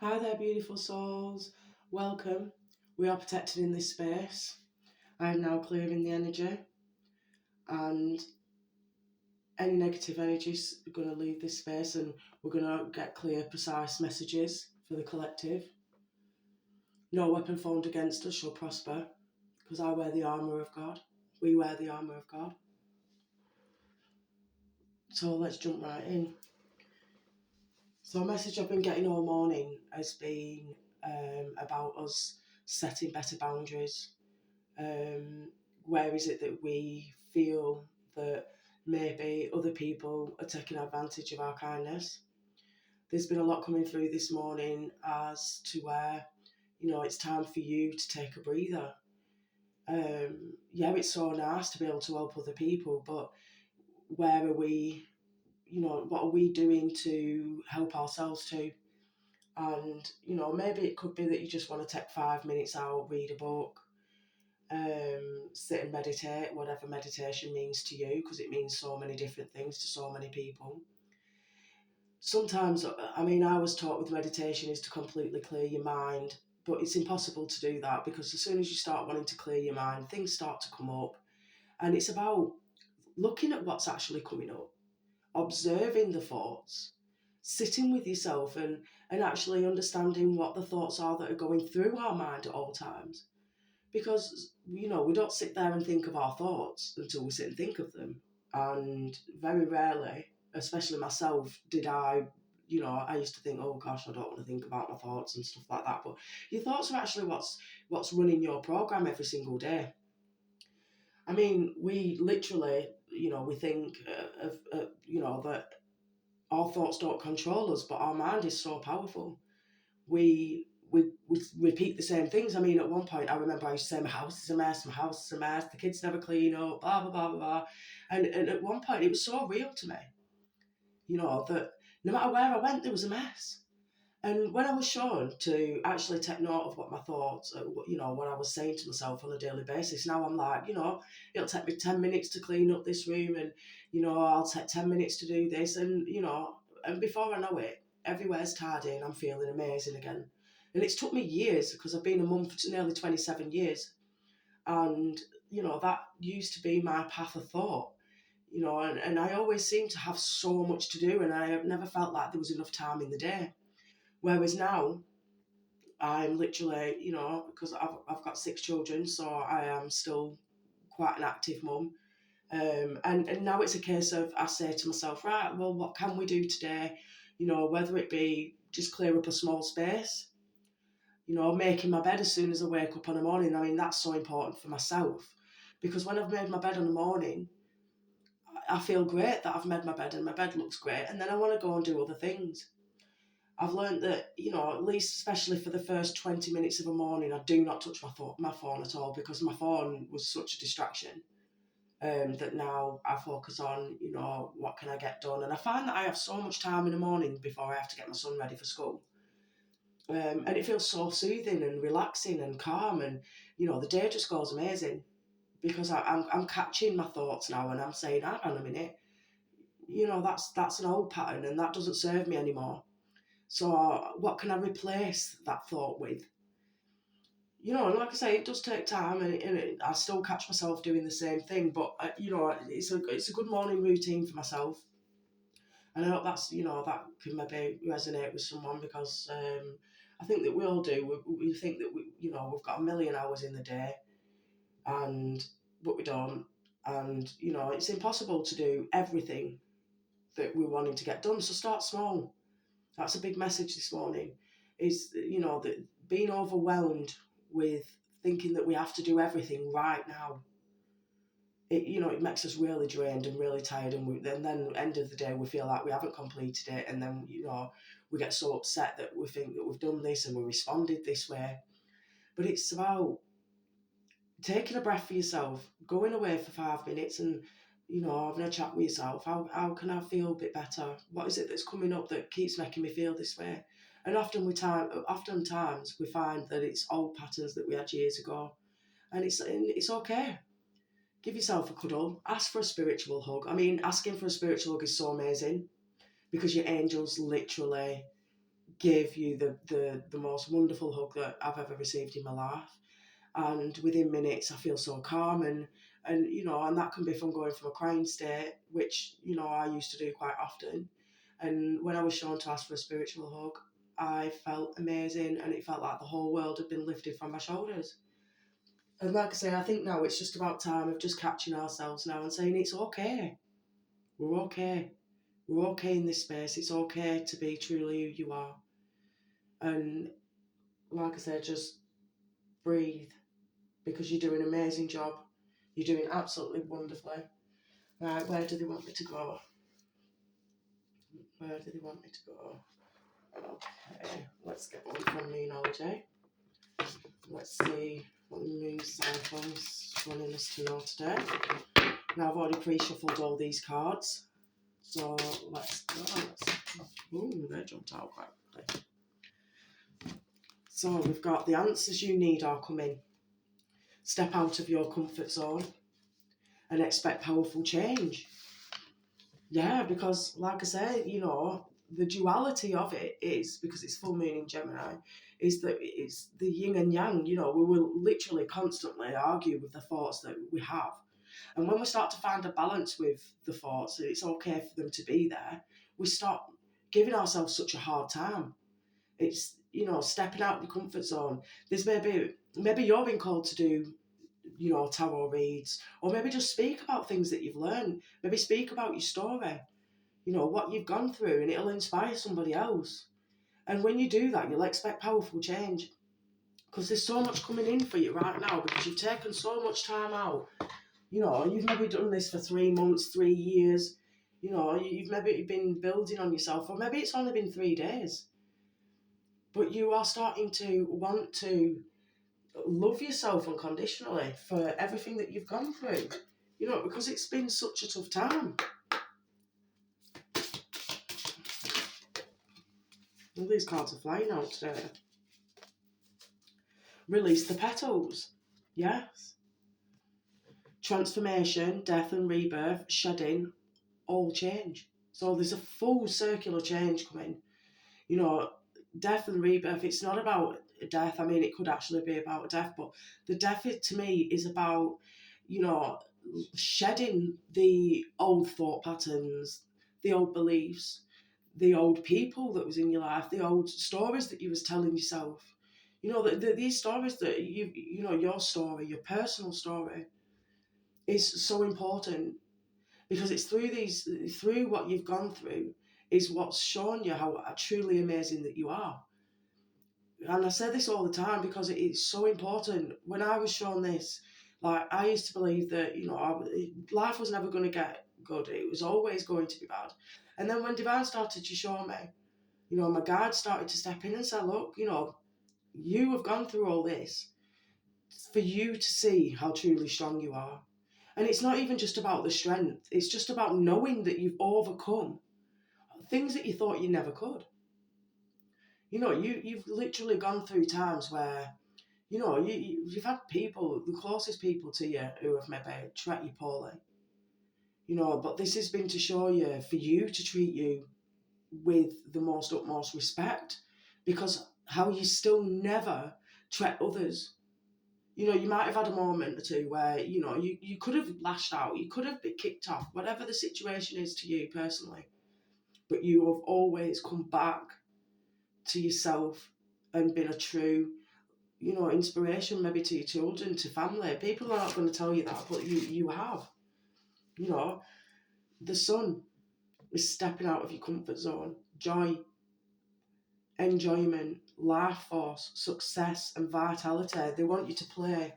Hi there, beautiful souls. Welcome. We are protected in this space. I am now clearing the energy, and any negative energies are going to leave this space, and we're going to get clear, precise messages for the collective. No weapon formed against us shall prosper, because I wear the armour of God. We wear the armour of God. So let's jump right in. So, a message I've been getting all morning has been about us setting better boundaries. Where is it that we feel that maybe other people are taking advantage of our kindness? There's been a lot coming through this morning as to where, it's time for you to take a breather. Yeah, it's so nice to be able to help other people, but where are we, what are we doing to help ourselves too? And, maybe it could be that you just want to take 5 minutes out, read a book, sit and meditate, whatever meditation means to you, because it means so many different things to so many people. Sometimes, I was taught with meditation is to completely clear your mind, but it's impossible to do that because as soon as you start wanting to clear your mind, things start to come up. And it's about looking at what's actually coming up, observing the thoughts, sitting with yourself and actually understanding what the thoughts are that are going through our mind at all times. Because, we don't sit there and think of our thoughts until we sit and think of them. And very rarely, especially myself, did I used to think, oh gosh, I don't want to think about my thoughts and stuff like that. But your thoughts are actually what's running your program every single day. I mean, we literally, we think that our thoughts don't control us, but our mind is so powerful. We repeat the same things. I mean, at one point, I remember I used to say, my house is a mess, my house is a mess, the kids never clean up, blah, blah, blah, blah, blah. And at one point, it was so real to me, that no matter where I went, there was a mess. And when I was shown to actually take note of what my thoughts, what I was saying to myself on a daily basis, now I'm like, it'll take me 10 minutes to clean up this room and, I'll take 10 minutes to do this. And before I know it, everywhere's tidy and I'm feeling amazing again. And it's took me years because I've been a mum for nearly 27 years. And, that used to be my path of thought, and I always seem to have so much to do and I have never felt like there was enough time in the day. Whereas now, I'm literally, because I've got 6 children, so I am still quite an active mum. And now it's a case of I say to myself, right, well, what can we do today? Whether it be just clear up a small space, making my bed as soon as I wake up in the morning. I mean, that's so important for myself because when I've made my bed in the morning, I feel great that I've made my bed and my bed looks great. And then I want to go and do other things. I've learned that, at least especially for the first 20 minutes of a morning, I do not touch my phone at all because my phone was such a distraction that now I focus on, what can I get done? And I find that I have so much time in the morning before I have to get my son ready for school. And it feels so soothing and relaxing and calm and, the day just goes amazing because I'm catching my thoughts now and I'm saying, hang on a minute, that's an old pattern and that doesn't serve me anymore. So what can I replace that thought with? And like I say, it does take time, and I still catch myself doing the same thing. But it's a good morning routine for myself, and I hope that can maybe resonate with someone because I think that we all do. We think that we've got a million hours in the day, but we don't, and it's impossible to do everything that we're wanting to get done. So start small. That's a big message this morning. Is that being overwhelmed with thinking that we have to do everything right now. It makes us really drained and really tired, and then at the end of the day we feel like we haven't completed it, and then we get so upset that we think that we've done this and we responded this way. But it's about taking a breath for yourself, going away for 5 minutes, and having a chat with yourself. How can I feel a bit better? What is it that's coming up that keeps making me feel this way? And oftentimes we find that it's old patterns that we had years ago, and it's okay. Give yourself a cuddle. Ask for a spiritual hug. I mean, asking for a spiritual hug is so amazing because your angels literally give you the most wonderful hug that I've ever received in my life. And within minutes I feel so calm, and and that can be from going from a crying state, which I used to do quite often. And when I was shown to ask for a spiritual hug, I felt amazing, and it felt like the whole world had been lifted from my shoulders. And like I say, I think now it's just about time of just catching ourselves now and saying it's okay. We're okay. We're okay in this space. It's okay to be truly who you are. And like I said, just breathe, because you do an amazing job. You're doing absolutely wonderfully. Right, where do they want me to go? Where do they want me to go? Okay, let's get one from Moonology. Let's see what the moon cycle's wanting us to know today. Now I've already pre-shuffled all these cards, so let's go. Ooh, they jumped out quite quickly. So we've got the answers you need are coming. Step out of your comfort zone and expect powerful change. Yeah, because like I say, the duality of it is, because it's full moon in Gemini, is that it's the yin and yang. We will literally constantly argue with the thoughts that we have. And when we start to find a balance with the thoughts, that it's okay for them to be there, we stop giving ourselves such a hard time. It's, stepping out of the comfort zone. There's maybe you're being called to do, tarot reads, or maybe just speak about things that you've learned. Maybe speak about your story, what you've gone through, and it'll inspire somebody else. And when you do that, you'll expect powerful change, because there's so much coming in for you right now, because you've taken so much time out. You've maybe done this for 3 months, 3 years. You've maybe been building on yourself, or maybe it's only been 3 days. But you are starting to want to love yourself unconditionally for everything that you've gone through, because it's been such a tough time. All these cards are flying out today. Release the petals. Yes. Transformation, death and rebirth, shedding, all change. So there's a full circular change coming. Death and rebirth, it's not about death. I mean, it could actually be about death, but the death, to me, is about, shedding the old thought patterns, the old beliefs, the old people that was in your life, the old stories that you was telling yourself. These stories that your story, your personal story, is so important, because it's through what you've gone through is what's shown you how truly amazing that you are. And I say this all the time because it's so important. When I was shown this, I used to believe that, life was never going to get good. It was always going to be bad. And then when Divine started to show me, my guide started to step in and say, look, you have gone through all this for you to see how truly strong you are. And it's not even just about the strength. It's just about knowing that you've overcome things that you thought you never could. You've literally gone through times where, you've had people, the closest people to you, who have maybe treated you poorly. But this has been to show you, for you to treat you with the most utmost respect, because how you still never treat others. You might have had a moment or two where, you could have lashed out, you could have been kicked off, whatever the situation is to you personally. But you have always come back to yourself and been a true, inspiration, maybe to your children, to family. People are not going to tell you that, but you have. The sun is stepping out of your comfort zone. Joy, enjoyment, life force, success and vitality. They want you to play.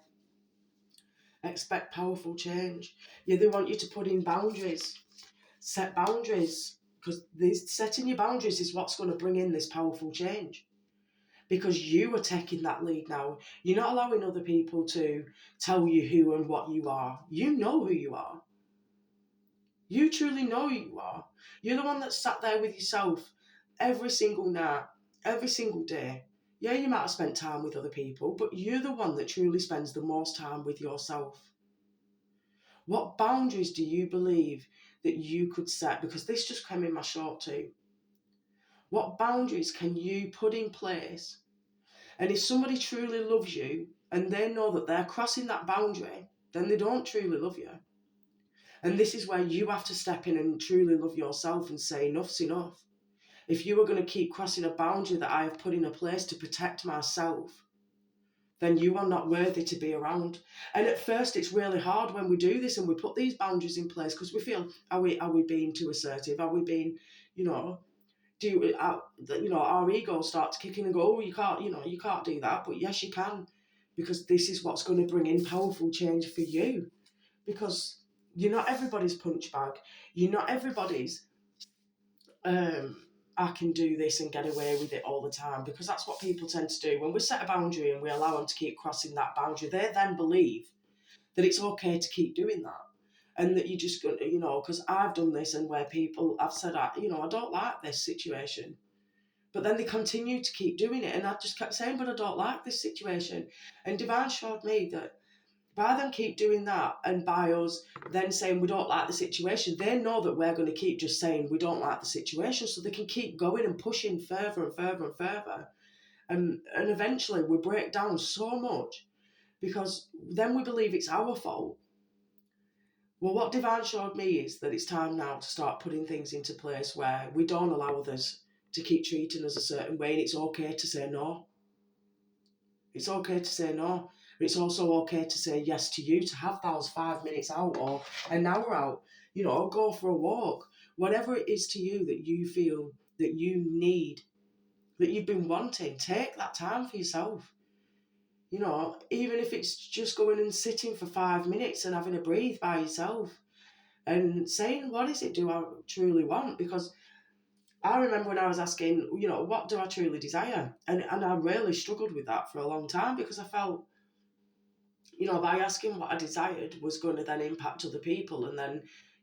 Expect powerful change. Yeah, they want you to put in boundaries. Set boundaries, because setting your boundaries is what's going to bring in this powerful change. Because you are taking that lead now. You're not allowing other people to tell you who and what you are. You know who you are. You truly know who you are. You're the one that sat there with yourself every single night, every single day. Yeah, you might have spent time with other people, but you're the one that truly spends the most time with yourself. What boundaries do you believe that you could set? Because this just came in my short too. What boundaries can you put in place? And if somebody truly loves you and they know that they're crossing that boundary, then they don't truly love you. And this is where you have to step in and truly love yourself and say, enough's enough. If you are going to keep crossing a boundary that I have put in a place to protect myself, then you are not worthy to be around. And at first it's really hard when we do this and we put these boundaries in place, because we feel, are we being too assertive? Are we being, our egos start to kick in and go, oh, you can't do that. But yes, you can, because this is what's going to bring in powerful change for you. Because you're not everybody's punch bag. You're not everybody's I can do this and get away with it all the time, because that's what people tend to do. When we set a boundary and we allow them to keep crossing that boundary, they then believe that it's okay to keep doing that. And that you just, because I've done this, and where people have said, I don't like this situation. But then they continue to keep doing it. And I just kept saying, but I don't like this situation. And Divine showed me that by them keep doing that, and by us then saying we don't like the situation, they know that we're going to keep just saying we don't like the situation, so they can keep going and pushing further and further and further. And eventually we break down so much, because then we believe it's our fault. Well, what Divine showed me is that it's time now to start putting things into place where we don't allow others to keep treating us a certain way, and it's okay to say no. It's okay to say no. It's also okay to say yes to you, to have those 5 minutes out or an hour out, go for a walk. Whatever it is to you that you feel that you need, that you've been wanting, take that time for yourself. Even if it's just going and sitting for 5 minutes and having a breathe by yourself and saying, what is it do I truly want? Because I remember when I was asking, what do I truly desire? And I really struggled with that for a long time, because I felt, by asking what I desired was going to then impact other people. And then,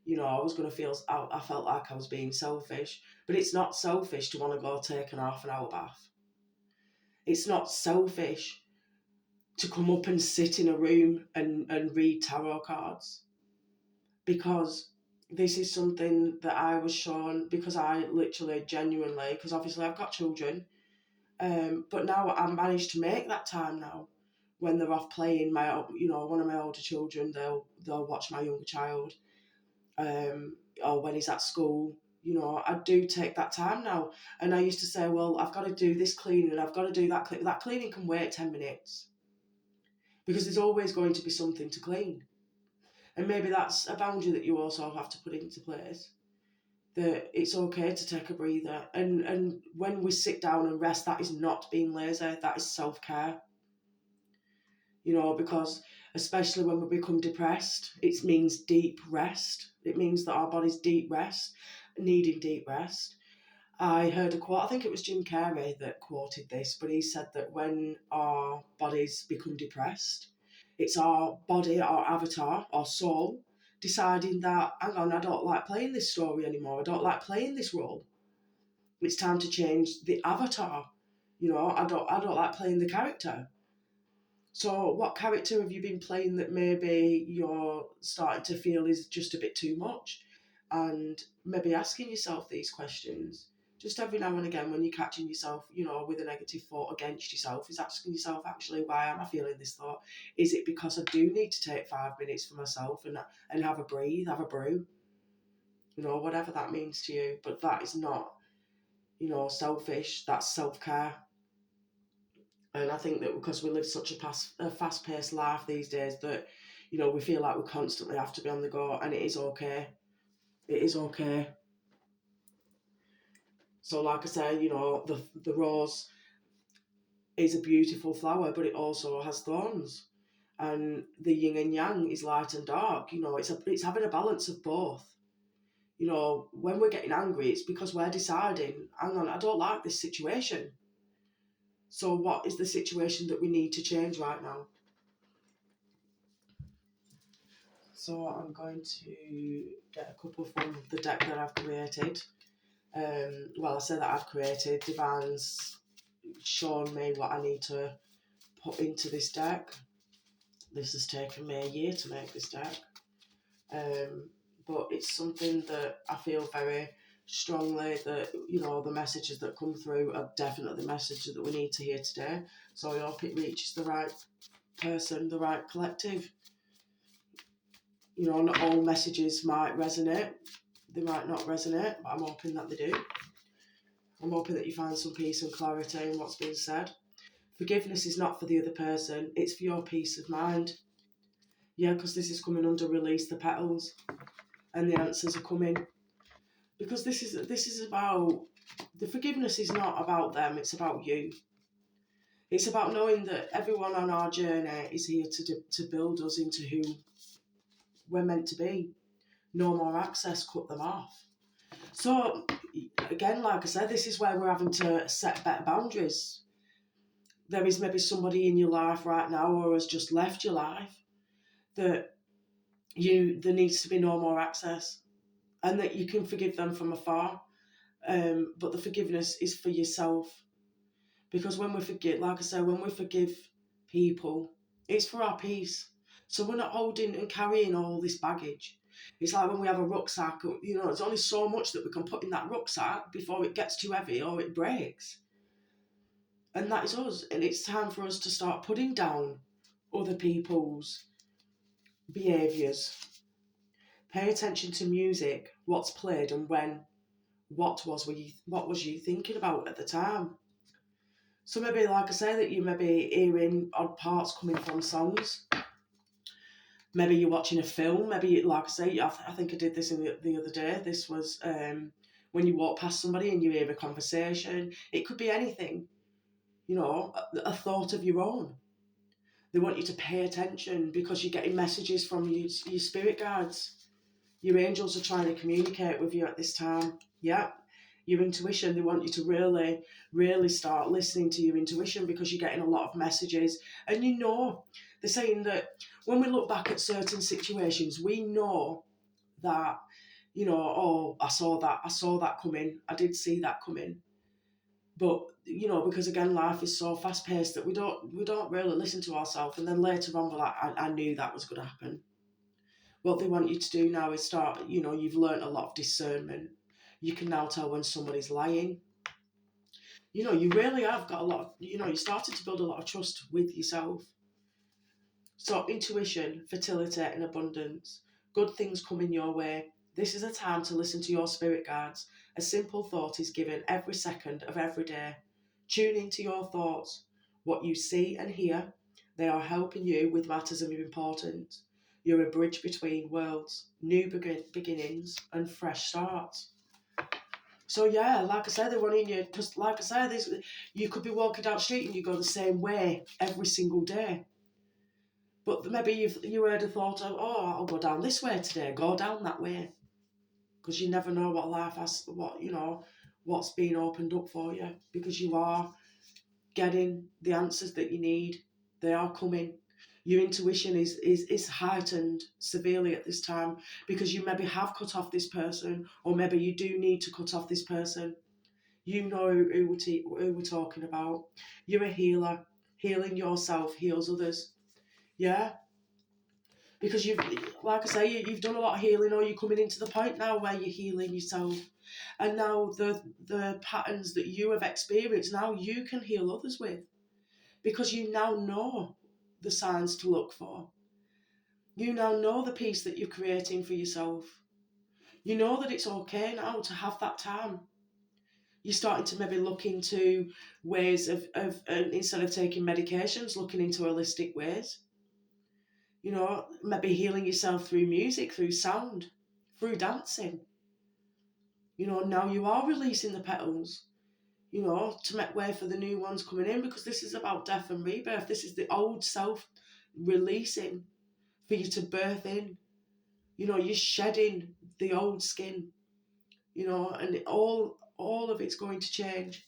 I was going to feel, I felt like I was being selfish. But it's not selfish to want to go take an half an hour bath. It's not selfish to come up and sit in a room and read tarot cards. Because this is something that I was shown, because I literally, genuinely, because obviously I've got children, but now I managed to make that time now. When they're off playing, one of my older children, they'll watch my younger child, or when he's at school, I do take that time now. And I used to say, well, I've got to do this cleaning and I've got to do that cleaning. That cleaning can wait 10 minutes, because there's always going to be something to clean. And maybe that's a boundary that you also have to put into place, that it's okay to take a breather. And when we sit down and rest, that is not being lazy, that is self-care. Because especially when we become depressed, it means deep rest. It means that our body's deep rest, needing deep rest. I heard a quote, I think it was Jim Carrey that quoted this, but he said that when our bodies become depressed, it's our body, our avatar, our soul, deciding that, hang on, I don't like playing this story anymore. I don't like playing this role. It's time to change the avatar. I don't like playing the character. So what character have you been playing that maybe you're starting to feel is just a bit too much? And maybe asking yourself these questions just every now and again when you're catching yourself, with a negative thought against yourself, is asking yourself, actually, why am I feeling this thought? Is it because I do need to take 5 minutes for myself and have a breathe, have a brew? Whatever that means to you. But that is not, selfish. That's self-care. And I think that because we live such a fast-paced life these days, that, we feel like we constantly have to be on the go, and it is okay. It is okay. So like I say, the rose is a beautiful flower, but it also has thorns. And the yin and yang is light and dark. It's having a balance of both. When we're getting angry, it's because we're deciding, hang on, I don't like this situation. So what is the situation that we need to change right now? So I'm going to get a couple from the deck that I've created. I say that I've created. Divine's shown me what I need to put into this deck. This has taken me a year to make this deck. But it's something that I feel very strongly that, you know, the messages that come through are definitely the messages that we need to hear today. So I hope it reaches the right person, the right collective. You know, not all messages might resonate. They might not resonate, but I'm hoping that they do. I'm hoping that you find some peace and clarity in what's being said. Forgiveness is not for the other person, it's for your peace of mind. Yeah, because this is coming under release the petals, and the answers are coming. Because this is about, the forgiveness is not about them, it's about you. It's about knowing that everyone on our journey is here to build us into who we're meant to be. No more access, cut them off. So, again, like I said, this is where we're having to set better boundaries. There is maybe somebody in your life right now, or has just left your life, that there needs to be no more access, and that you can forgive them from afar. But the forgiveness is for yourself. Because when we forgive, like I say, when we forgive people, it's for our peace. So we're not holding and carrying all this baggage. It's like when we have a rucksack, you know, there's only so much that we can put in that rucksack before it gets too heavy or it breaks. And that is us. And it's time for us to start putting down other people's behaviours. Pay attention to music, what's played and when, what was you thinking about at the time. So maybe, like I say, that you may be hearing odd parts coming from songs. Maybe you're watching a film. Maybe, like I say, I think I did this the other day. This was when you walk past somebody and you hear a conversation. It could be anything, you know, a thought of your own. They want you to pay attention because you're getting messages from your spirit guides. Your angels are trying to communicate with you at this time. Yeah. Your intuition, they want you to really, really start listening to your intuition because you're getting a lot of messages. And you know, they're saying that when we look back at certain situations, we know that, you know, oh, I saw that coming. I did see that coming. But, you know, because again, life is so fast paced that we don't really listen to ourselves. And then later on, we're like, I knew that was going to happen. What they want you to do now is start, you know, you've learnt a lot of discernment. You can now tell when somebody's lying. You know, you really have got a lot of, you know, you started to build a lot of trust with yourself. So intuition, fertility and abundance, good things coming your way. This is a time to listen to your spirit guides. A simple thought is given every second of every day. Tune into your thoughts, what you see and hear. They are helping you with matters of importance. You're a bridge between worlds, new beginnings and fresh starts. So yeah, like I said, they're running you, because like I said, you could be walking down the street and you go the same way every single day. But maybe you heard a thought of, oh, I'll go down this way today, go down that way. Because you never know what life has, what's being opened up for you. Because you are getting the answers that you need. They are coming. Your intuition is heightened severely at this time because you maybe have cut off this person, or maybe you do need to cut off this person. You know who we're talking about. You're a healer. Healing yourself heals others. Yeah? Because like I say, you've done a lot of healing, or you're coming into the point now where you're healing yourself. And now the patterns that you have experienced, now you can heal others with. Because you now know the signs to look for. You now know the peace that you're creating for yourself. You know that it's okay now to have that time. You're starting to maybe look into ways of instead of taking medications, looking into holistic ways. You know, maybe healing yourself through music, through sound, through dancing. You know, now you are releasing the petals, you know, to make way for the new ones coming in, because this is about death and rebirth. This is the old self releasing for you to birth in. You know, you're shedding the old skin, you know, and all of it's going to change.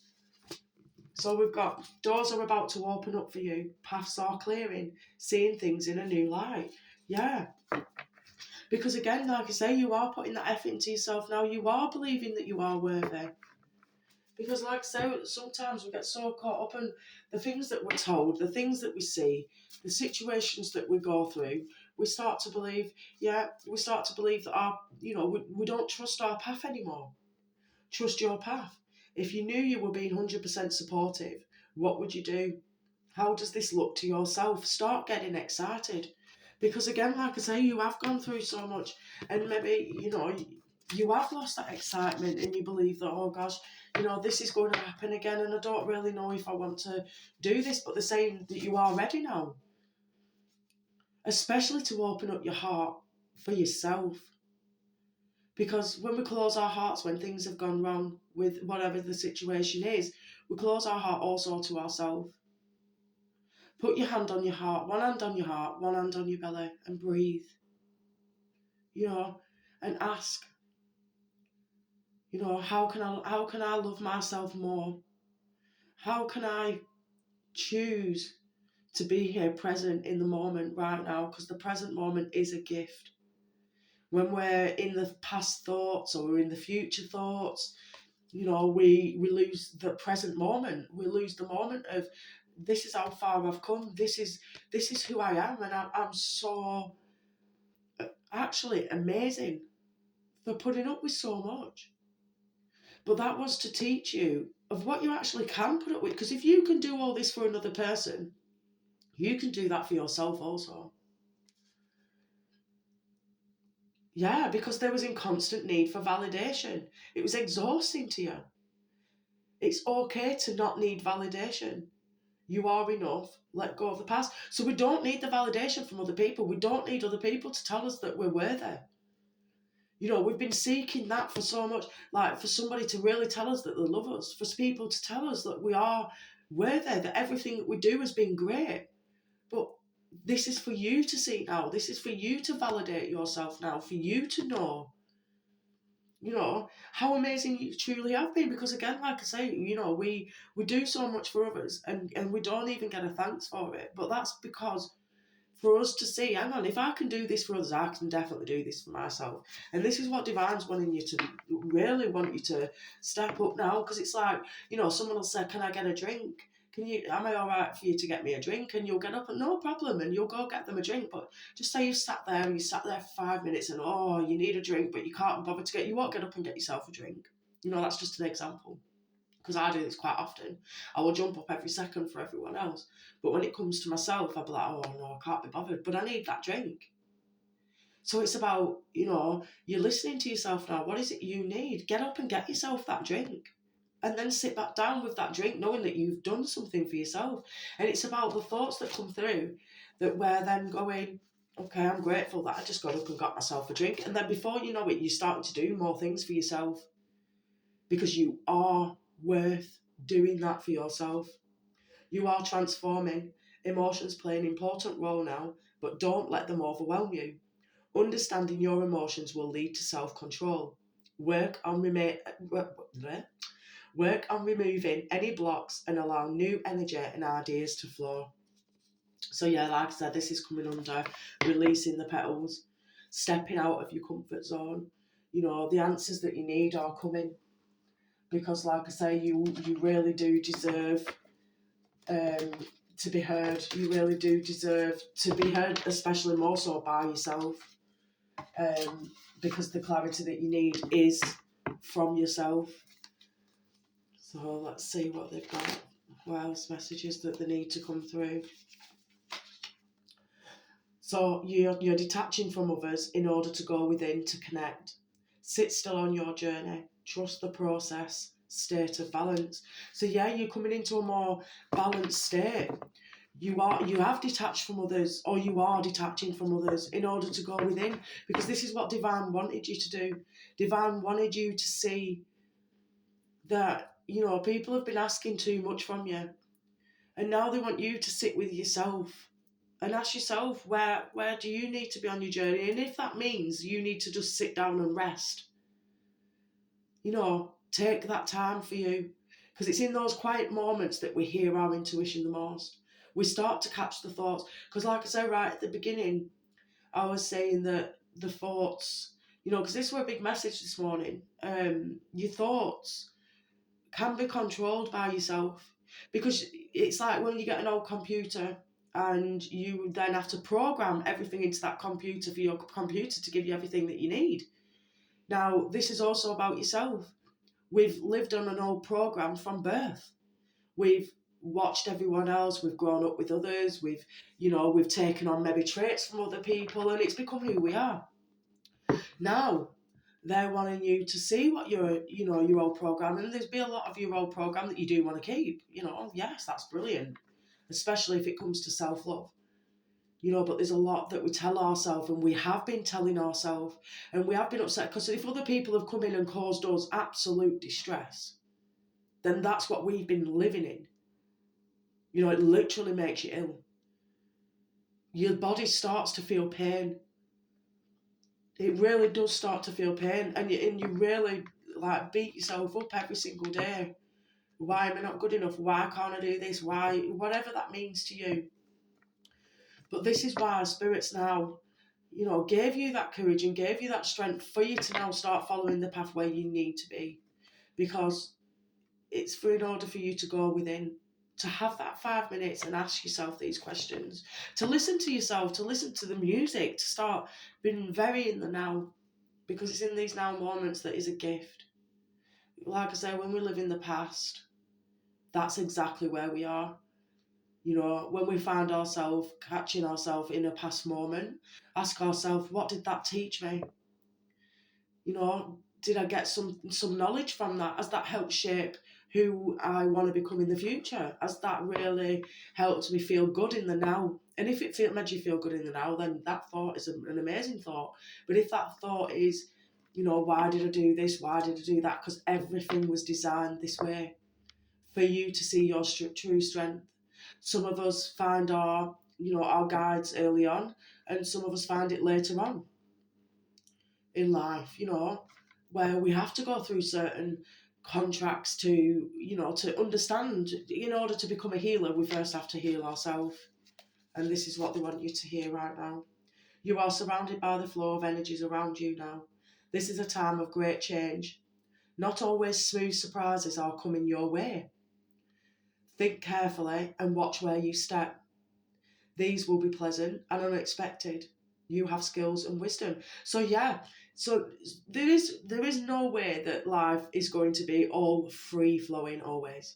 So we've got doors are about to open up for you, paths are clearing, seeing things in a new light. Yeah. Because again, like I say, you are putting that effort into yourself now. You are believing that you are worthy. Because like I say, sometimes we get so caught up in the things that we're told, the things that we see, the situations that we go through. We start to believe, that we don't trust our path anymore. Trust your path. If you knew you were being 100% supportive, what would you do? How does this look to yourself? Start getting excited. Because again, like I say, you have gone through so much, and maybe, you have lost that excitement and you believe that, oh gosh, this is going to happen again and I don't really know if I want to do this, but they're saying that you are ready now. Especially to open up your heart for yourself. Because when we close our hearts when things have gone wrong with whatever the situation is, we close our heart also to ourselves. Put your hand on your heart, one hand on your heart, one hand on your belly, and breathe. And ask, how can I love myself more? How can I choose to be here present in the moment right now? Because the present moment is a gift. When we're in the past thoughts or we're in the future thoughts, we lose the present moment. We lose the moment of, this is how far I've come. This is who I am, and I'm so actually amazing for putting up with so much. But that was to teach you of what you actually can put up with. Because if you can do all this for another person, you can do that for yourself also. Yeah, because there was in constant need for validation. It was exhausting to you. It's okay to not need validation. You are enough. Let go of the past. So we don't need the validation from other people. We don't need other people to tell us that we're worthy. We've been seeking that for so much, like for somebody to really tell us that they love us, for people to tell us that we are worthy, that everything that we do has been great. But this is for you to see now. This is for you to validate yourself now, for you to know, how amazing you truly have been. Because again, like I say, we do so much for others and we don't even get a thanks for it. But that's because for us to see, hang on, if I can do this for others, I can definitely do this for myself. And this is what Divine's wanting you to, really want you to step up now. Because it's like, someone will say, can I get a drink? Am I all right for you to get me a drink? And you'll get up and no problem, and you'll go get them a drink. But just say you sat there for 5 minutes and, you need a drink, but you can't bother to you won't get up and get yourself a drink. That's just an example. Because I do this quite often. I will jump up every second for everyone else. But when it comes to myself, I'll be like, oh no, I can't be bothered. But I need that drink. So it's about, you're listening to yourself now. What is it you need? Get up and get yourself that drink. And then sit back down with that drink knowing that you've done something for yourself. And it's about the thoughts that come through that we're then going, okay, I'm grateful that I just got up and got myself a drink. And then before you know it, you're starting to do more things for yourself. Because you are worth doing that for yourself. You are transforming. Emotions play an important role now, but don't let them overwhelm you. Understanding your emotions will lead to self-control. Work on removing any blocks and allow new energy and ideas to flow. So yeah, like I said, this is coming under releasing the petals, stepping out of your comfort zone. The answers that you need are coming. Because like I say, you really do deserve to be heard. You really do deserve to be heard, especially more so by yourself. Because the clarity that you need is from yourself. So let's see what they've got. What else messages that they need to come through. So you're detaching from others in order to go within to connect. Sit still on your journey. Trust the process. State of balance. So yeah, you're coming into a more balanced state. You have detached from others, or you are detaching from others in order to go within, because this is what Divine wanted you to do. Divine wanted you to see that, people have been asking too much from you, and now they want you to sit with yourself and ask yourself, where do you need to be on your journey? And if that means you need to just sit down and rest, take that time for you, because it's in those quiet moments that we hear our intuition the most. We start to catch the thoughts, because like I said right at the beginning, I was saying that the thoughts, because this was a big message this morning, your thoughts can be controlled by yourself, because it's like when you get an old computer and you then have to program everything into that computer for your computer to give you everything that you need. Now, this is also about yourself. We've lived on an old program from birth. We've watched everyone else, we've grown up with others, we've taken on maybe traits from other people, and it's become who we are. Now they're wanting you to see what your old program, and there's been a lot of your old program that you do want to keep. Yes, that's brilliant, especially if it comes to self-love. But there's a lot that we tell ourselves, and we have been telling ourselves, and we have been upset because if other people have come in and caused us absolute distress, then that's what we've been living in. It literally makes you ill. Your body starts to feel pain. It really does start to feel pain, and you really beat yourself up every single day. Why am I not good enough? Why can't I do this? Why? Whatever that means to you. But this is why spirits now, gave you that courage and gave you that strength for you to now start following the pathway you need to be, because it's in order for you to go within, to have that 5 minutes and ask yourself these questions, to listen to yourself, to listen to the music, to start being very in the now, because it's in these now moments that is a gift. Like I say, when we live in the past, that's exactly where we are. When we find ourselves catching ourselves in a past moment, ask ourselves, what did that teach me? Did I get some knowledge from that? Has that helped shape who I want to become in the future? Has that really helped me feel good in the now? And if it made you feel good in the now, then that thought is an amazing thought. But if that thought is, why did I do this? Why did I do that? Because everything was designed this way for you to see your true strength. Some of us find our guides early on, and some of us find it later on in life, where we have to go through certain contracts to understand. In order to become a healer, we first have to heal ourselves. And this is what they want you to hear right now. You are surrounded by the flow of energies around you now. This is a time of great change. Not always smooth surprises are coming your way. Think carefully and watch where you step. These will be pleasant and unexpected. You have skills and wisdom. So there is no way that life is going to be all free flowing always.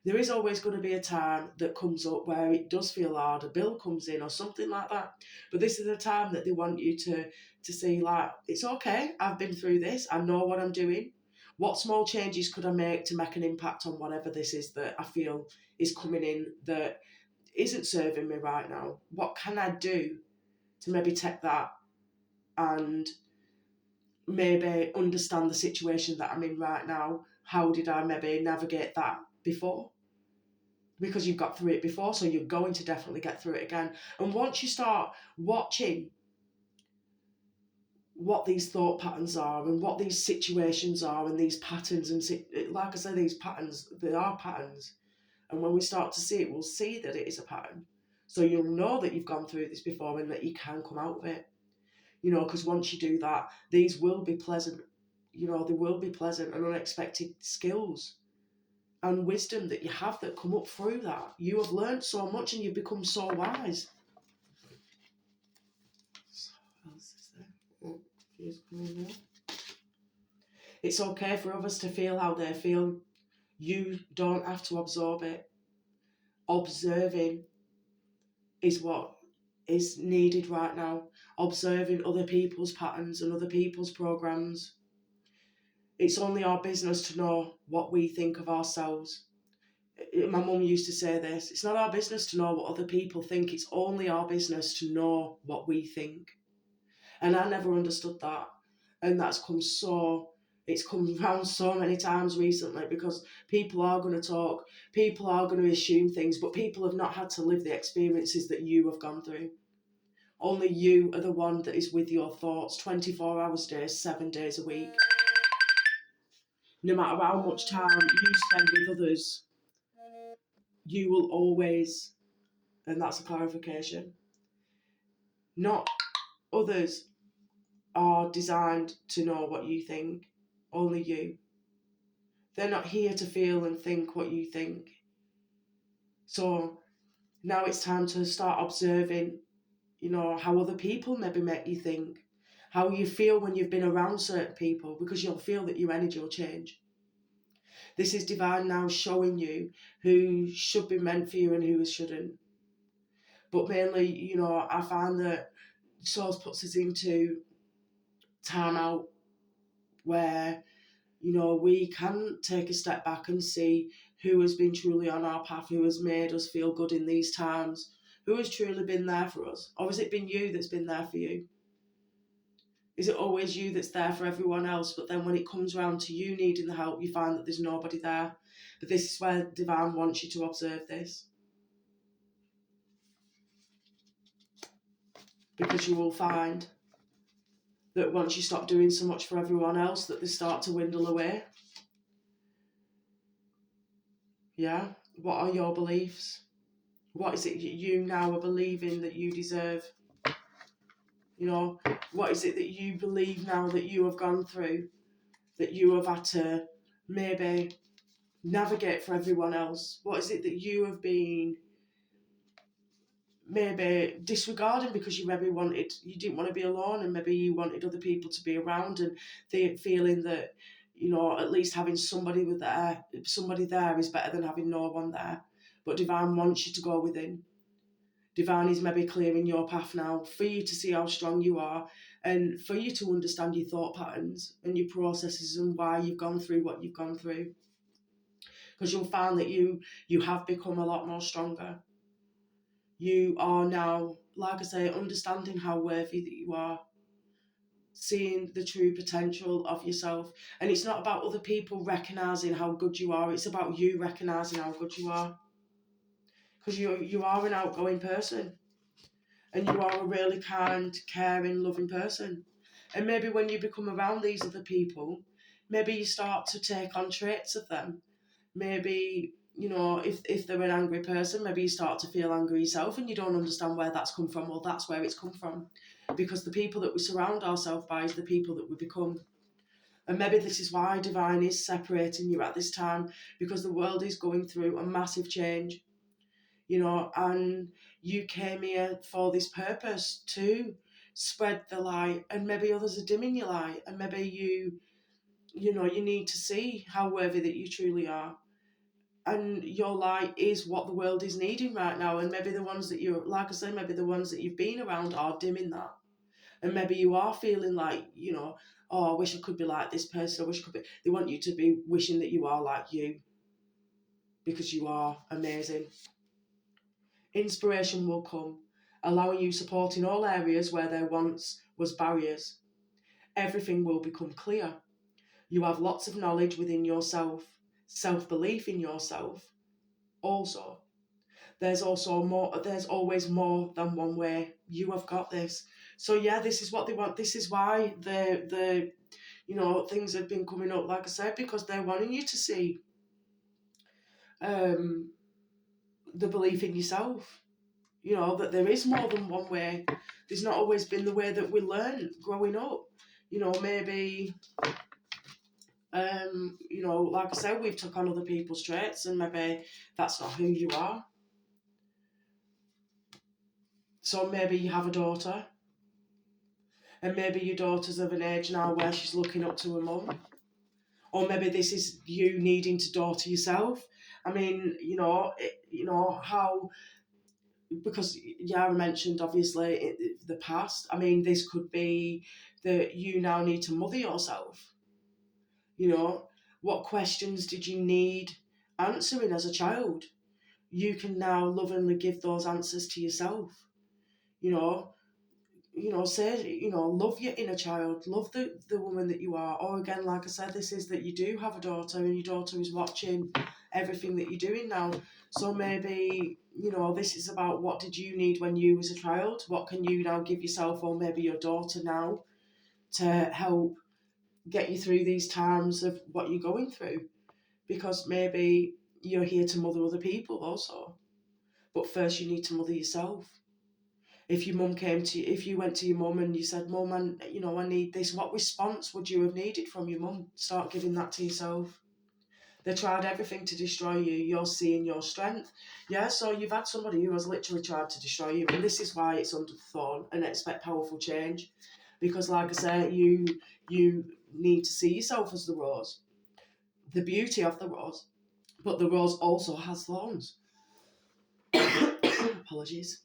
There is always going to be a time that comes up where it does feel hard, a bill comes in or something like that. But this is a time that they want you to see, it's okay, I've been through this, I know what I'm doing. What small changes could I make to make an impact on whatever this is that I feel is coming in that isn't serving me right now? What can I do to maybe take that and maybe understand the situation that I'm in right now? How did I maybe navigate that before? Because you've got through it before, so you're going to definitely get through it again. And once you start watching what these thought patterns are and what these situations are and these patterns, and like I said, these patterns, they are patterns. And when we start to see it, we'll see that it is a pattern. So you'll know that you've gone through this before and that you can come out of it. Because once you do that, these will be pleasant. They will be pleasant and unexpected skills and wisdom that you have that come up through that. You have learned so much and you've become so wise. What else is there? Oh, here's coming there. It's okay for others to feel how they feel. You don't have to absorb it. Observing is what is needed right now. Observing other people's patterns and other people's programs. It's only our business to know what we think of ourselves. My mum used to say this, it's not our business to know what other people think, it's only our business to know what we think. And I never understood that. And it's come around so many times recently, because people are going to talk, people are going to assume things, but people have not had to live the experiences that you have gone through. Only you are the one that is with your thoughts 24 hours a day, 7 days a week. No matter how much time you spend with others, you will always, and that's a clarification, not others are designed to know what you think, only you. They're not here to feel and think what you think. So now it's time to start observing, how other people maybe make you think, how you feel when you've been around certain people, because you'll feel that your energy will change. This is divine now showing you who should be meant for you and who shouldn't. But mainly, you know, I find that Source puts us into time out where, you know, we can take a step back and see who has been truly on our path, who has made us feel good in these times, who has truly been there for us. Or has it been you that's been there for you? Is it always you that's there for everyone else? But then when it comes around to you needing the help, you find that there's nobody there. But this is where Divine wants you to observe this. Because you will find that once you stop doing so much for everyone else, that they start to dwindle away. Yeah? What are your beliefs? What is it you now are believing that you deserve? You know, what is it that you believe now that you have gone through, that you have had to maybe navigate for everyone else? What is it that you have been maybe disregarding because you didn't want to be alone, and maybe you wanted other people to be around, and feeling that, you know, at least having somebody there is better than having no one there. But Divine wants you to go within. Divine is maybe clearing your path now for you to see how strong you are, and for you to understand your thought patterns and your processes and why you've gone through what you've gone through. Because you'll find that you have become a lot more stronger. You are now, like I say, understanding how worthy that you are, seeing the true potential of yourself. And it's not about other people recognising how good you are, it's about you recognising how good you are. Because you are an outgoing person, and you are a really kind, caring, loving person. And maybe when you become around these other people, maybe you start to take on traits of them. Maybe, you know, if they're an angry person, maybe you start to feel angry yourself and you don't understand where that's come from. Well, that's where it's come from. Because the people that we surround ourselves by is the people that we become. And maybe this is why Divine is separating you at this time, because the world is going through a massive change, you know, and you came here for this purpose to spread the light, and maybe others are dimming your light, and maybe you know, you need to see how worthy that you truly are. And your light is what the world is needing right now. And maybe the ones that you, like I say, maybe the ones that you've been around are dimming that. And maybe you are feeling like, you know, oh, I wish I could be like this person. I wish I could be. They want you to be wishing that you are like you, because you are amazing. Inspiration will come, allowing you support in all areas where there once was barriers. Everything will become clear. You have lots of knowledge within yourself, self-belief in yourself. Also, there's always more than one way. You have got this. So yeah, this is what they want. This is why the you know, things have been coming up, like I said, because they're wanting you to see the belief in yourself. You know, that there is more than one way. There's not always been the way that we learn growing up. You know, maybe you know, like I said, we've took on other people's traits, and maybe that's not who you are. So maybe you have a daughter, and maybe your daughter's of an age now where she's looking up to her mum. Or maybe this is you needing to daughter yourself. I mean, you know how, because Yara mentioned obviously the past. I mean, this could be that you now need to mother yourself. You know, what questions did you need answering as a child? You can now lovingly give those answers to yourself. You know, say, you know, love your inner child, love the woman that you are. Or again, like I said, this is that you do have a daughter, and your daughter is watching everything that you're doing now. So maybe, you know, this is about what did you need when you was a child? What can you now give yourself, or maybe your daughter now, to help get you through these times of what you're going through? Because maybe you're here to mother other people also. But first you need to mother yourself. If your mum if you went to your mum and you said, Mum, I need this, what response would you have needed from your mum? Start giving that to yourself. They tried everything to destroy you. You're seeing your strength. Yeah, so you've had somebody who has literally tried to destroy you. And this is why it's under the thorn, and expect powerful change. Because like I say, you need to see yourself as the rose. the beauty of the rose, but the rose also has thorns. Apologies.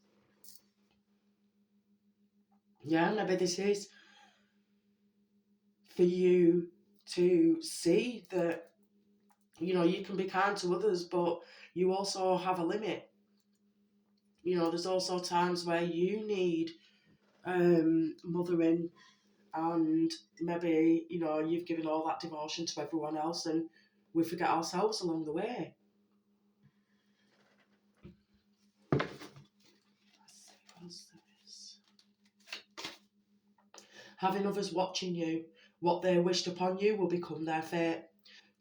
Yeah, maybe this is for you to see that, you can be kind to others, but you also have a limit. There's also times where you need mothering, and maybe, you've given all that devotion to everyone else, and we forget ourselves along the way. Having others watching you, what they wished upon you will become their fate.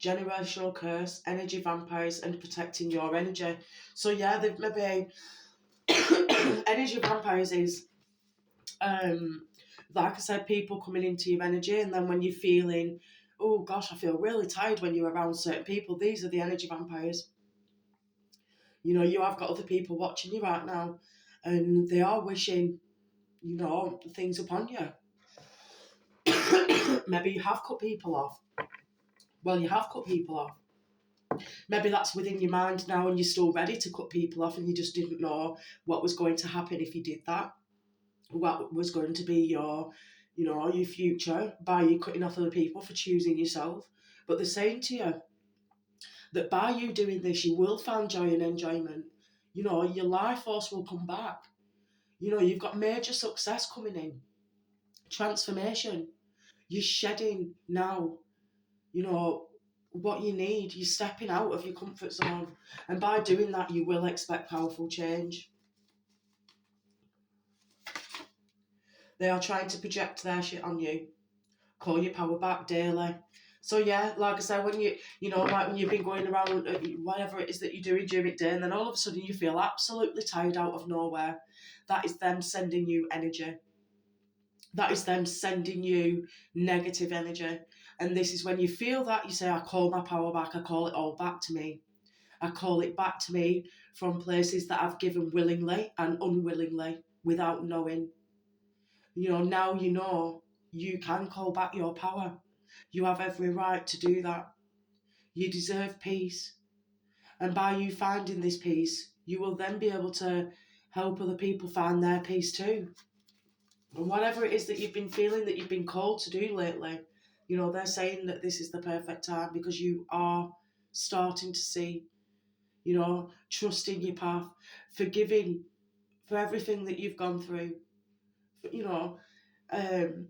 Generational curse, energy vampires, and protecting your energy. So yeah, they've maybe energy vampires is like I said, people coming into your energy, and then when you're feeling, oh gosh, I feel really tired when you're around certain people, these are the energy vampires. You have got other people watching you right now, and they are wishing, things upon you. Maybe you have cut people off. Well, you have cut people off. Maybe that's within your mind now, and you're still ready to cut people off, and you just didn't know what was going to happen if you did that. What was going to be your future by you cutting off other people for choosing yourself. But they're saying to you that by you doing this, you will find joy and enjoyment. Your life force will come back. You've got major success coming in, transformation. You're shedding now, what you need. You're stepping out of your comfort zone. And by doing that, you will expect powerful change. They are trying to project their shit on you. Call your power back daily. So yeah, like I said, when like when you've been going around whatever it is that you're doing during the day, and then all of a sudden you feel absolutely tired out of nowhere, that is them sending you energy. That is them sending you negative energy. And this is when you feel that, you say, I call my power back, I call it all back to me. I call it back to me from places that I've given willingly and unwillingly without knowing. Now you can call back your power. You have every right to do that. You deserve peace. And by you finding this peace, you will then be able to help other people find their peace too. And whatever it is that you've been feeling that you've been called to do lately, they're saying that this is the perfect time because you are starting to see, trusting your path, forgiving for everything that you've gone through. Um,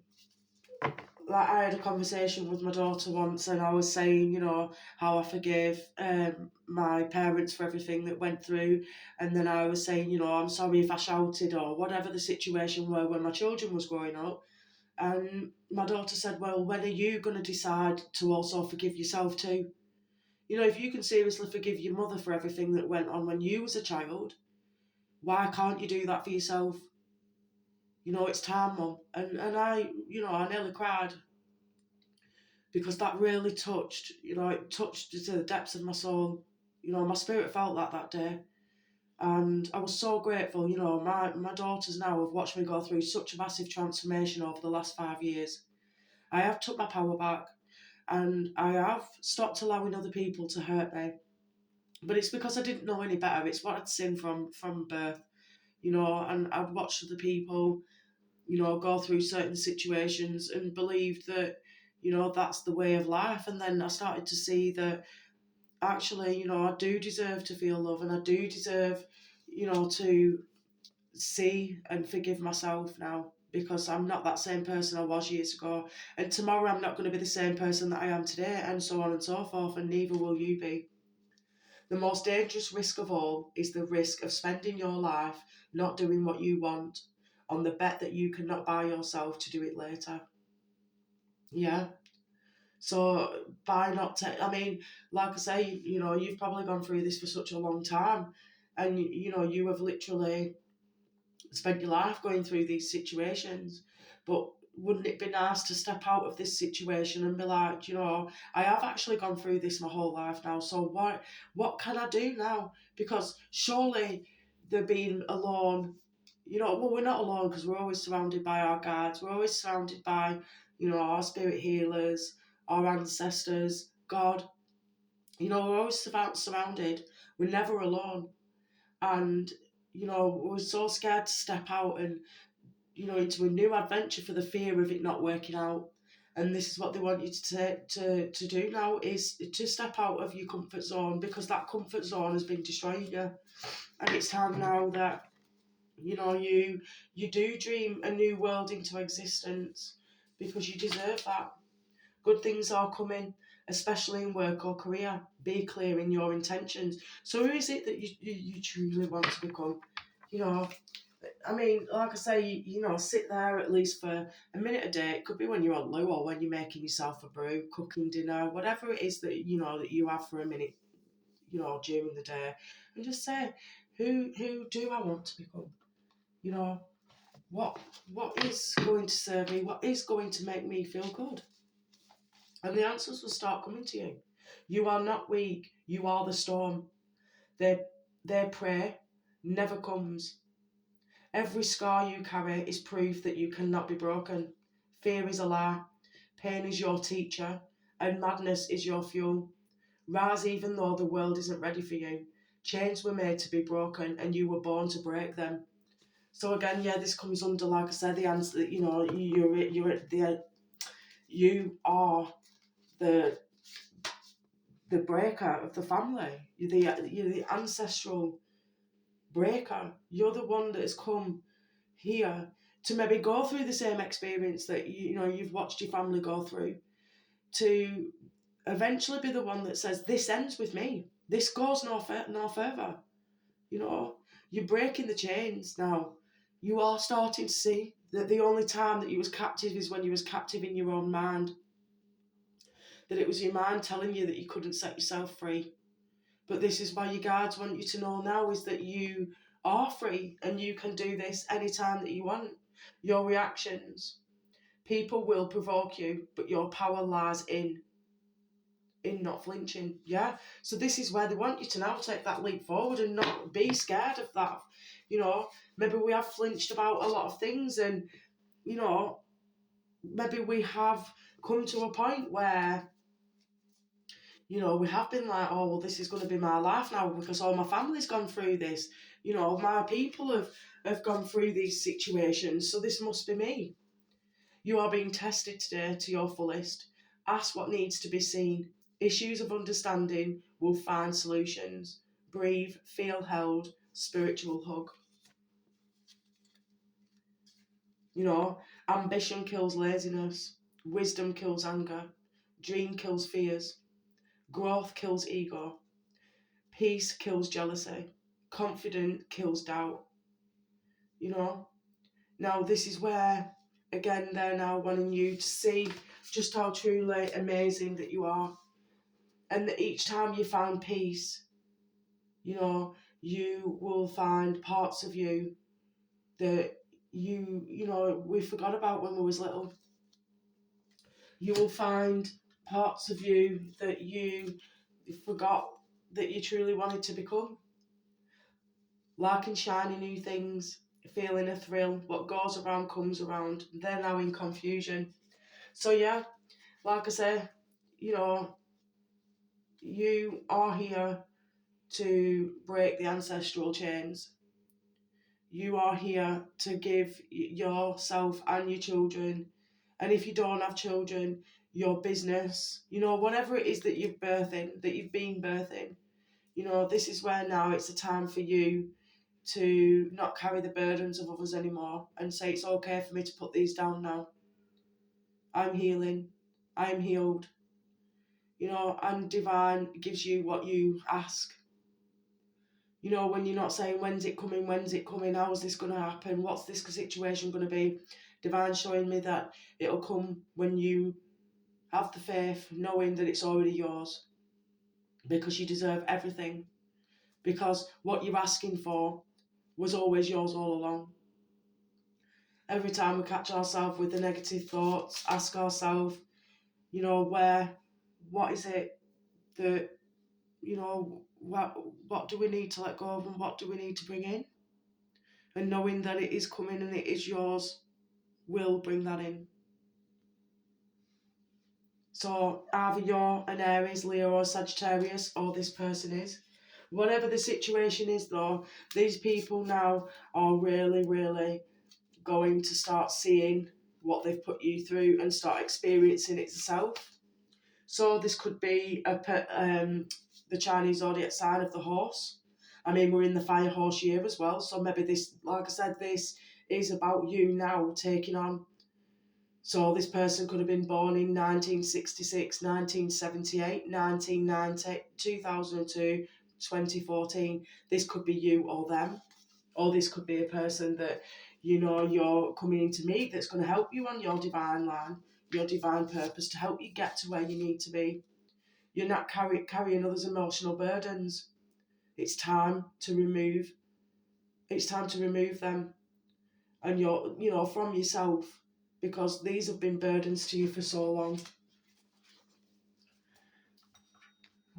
like I had a conversation with my daughter once, and I was saying, how I forgave my parents for everything that went through, and then I was saying, I'm sorry if I shouted or whatever the situation were when my children was growing up, and my daughter said, well, when are you going to decide to also forgive yourself too? If you can seriously forgive your mother for everything that went on when you was a child, why can't you do that for yourself? It's time, Mum. And I, I nearly cried because that really touched, it touched to the depths of my soul. My spirit felt that day. And I was so grateful, my daughters now have watched me go through such a massive transformation over the last 5 years. I have took my power back, and I have stopped allowing other people to hurt me. But it's because I didn't know any better. It's what I'd seen from birth, and I'd watched other people, go through certain situations and believed that, that's the way of life. And then I started to see that actually, I do deserve to feel love, and I do deserve, to see and forgive myself now, because I'm not that same person I was years ago. And tomorrow I'm not going to be the same person that I am today, and so on and so forth, and neither will you be. The most dangerous risk of all is the risk of spending your life not doing what you want on the bet that you cannot buy yourself to do it later. Yeah. So by not, like I say, you've probably gone through this for such a long time, and you have literally spent your life going through these situations. But wouldn't it be nice to step out of this situation and be like, I have actually gone through this my whole life now, so what can I do now? Because surely they're being alone, well, we're not alone because we're always surrounded by our guides, we're always surrounded by, our spirit healers, our ancestors, God. You know, we're always surrounded. We're never alone. And, you know, we're so scared to step out and, you know, into a new adventure for the fear of it not working out. And this is what they want you to do now, is to step out of your comfort zone, because that comfort zone has been destroying you. And it's time now that, you know, you do dream a new world into existence, because you deserve that. Good things are coming, especially in work or career. Be clear in your intentions. So who is it that you truly want to become? You know, I mean, like I say, you know, sit there at least for a minute a day. It could be when you're on loo, or when you're making yourself a brew, cooking dinner, whatever it is that, you know, that you have for a minute, you know, during the day, and just say, who do I want to become? You know, what is going to serve me? What is going to make me feel good? And the answers will start coming to you. You are not weak. You are the storm. Their prey never comes. Every scar you carry is proof that you cannot be broken. Fear is a lie. Pain is your teacher. And madness is your fuel. Rise even though the world isn't ready for you. Chains were made to be broken, and you were born to break them. So again, yeah, this comes under, like I said, the answer that, you know, you are the breaker of the family. You're the ancestral breaker. You're the one that has come here to maybe go through the same experience that you know you've watched your family go through, to eventually be the one that says, this ends with me. This goes no further. You know, you're breaking the chains now. You are starting to see that the only time that you was captive is when you was captive in your own mind. That it was your mind telling you that you couldn't set yourself free. But this is why your guides want you to know now, is that you are free and you can do this anytime that you want. Your reactions, people will provoke you, but your power lies in not flinching. Yeah. So this is where they want you to now take that leap forward and not be scared of that. You know, maybe we have flinched about a lot of things, and, you know, maybe we have come to a point where, you know, we have been like, oh, well, this is going to be my life now because all my family's gone through this. You know, my people have gone through these situations, so this must be me. You are being tested today to your fullest. Ask what needs to be seen. Issues of understanding will find solutions. Breathe, feel held, spiritual hug. You know, ambition kills laziness. Wisdom kills anger. Dream kills fears. Growth kills ego. Peace kills jealousy. Confidence kills doubt. You know? Now, this is where, again, they're now wanting you to see just how truly amazing that you are. And that each time you find peace, you know, you will find parts of you that you know, we forgot about when we was little. You will find parts of you that you forgot that you truly wanted to become. Liking shiny new things, feeling a thrill, what goes around comes around. They're now in confusion. So yeah, like I say, you know, you are here to break the ancestral chains. You are here to give yourself and your children, and if you don't have children, your business, you know, whatever it is that you've been birthing, you know, this is where now it's a time for you to not carry the burdens of others anymore and say, it's okay for me to put these down now. I'm healing. I'm healed. You know, and divine gives you what you ask. You know, when you're not saying, when's it coming, how's this going to happen, what's this situation going to be, divine showing me that it'll come when you have the faith, knowing that it's already yours, because you deserve everything, because what you're asking for was always yours all along. Every time we catch ourselves with the negative thoughts, ask ourselves, you know, what is it that, you know, what do we need to let go of and what do we need to bring in? And knowing that it is coming and it is yours will bring that in. So either you're an Aries, Leo or Sagittarius, or this person is. Whatever the situation is though, these people now are really, really going to start seeing what they've put you through and start experiencing it yourself. So this could be the Chinese zodiac sign of the horse. I mean, we're in the fire horse year as well, so maybe this, like I said, this is about you now taking on. So this person could have been born in 1966, 1978, 1990, 2002, 2014. This could be you or them. Or this could be a person that, you know, you're coming in to meet that's going to help you on your divine line, your divine purpose to help you get to where you need to be. You're not carrying others' emotional burdens. It's time to remove. It's time to remove them, and from yourself, because these have been burdens to you for so long.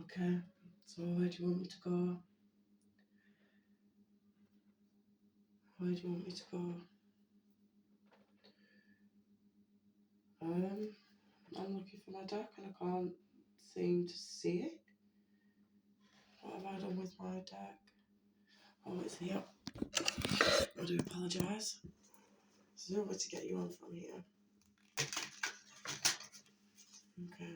Okay, so where do you want me to go? Where do you want me to go? I'm looking for my deck and I can't seem to see it. What have I done with my deck? Oh, it's here. I do apologise. There's no way to get you on from here. Okay.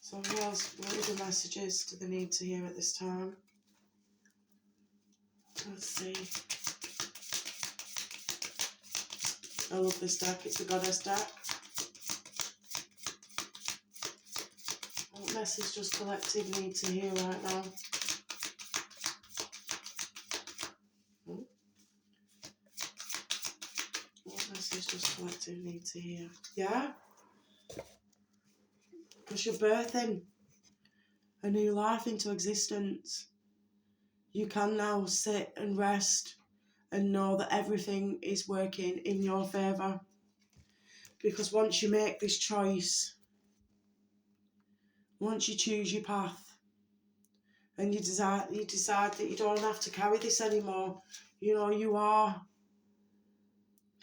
So what are the messages do they need to hear at this time? Let's see. I love this deck. It's the Goddess deck. What message does collective need to hear right now? What message does collective need to hear? Yeah? Because you're birthing a new life into existence. You can now sit and rest and know that everything is working in your favour. Because once you make this choice, once you choose your path, and you decide that you don't have to carry this anymore, you know, you are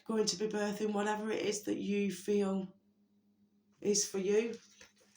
going to be birthing whatever it is that you feel is for you.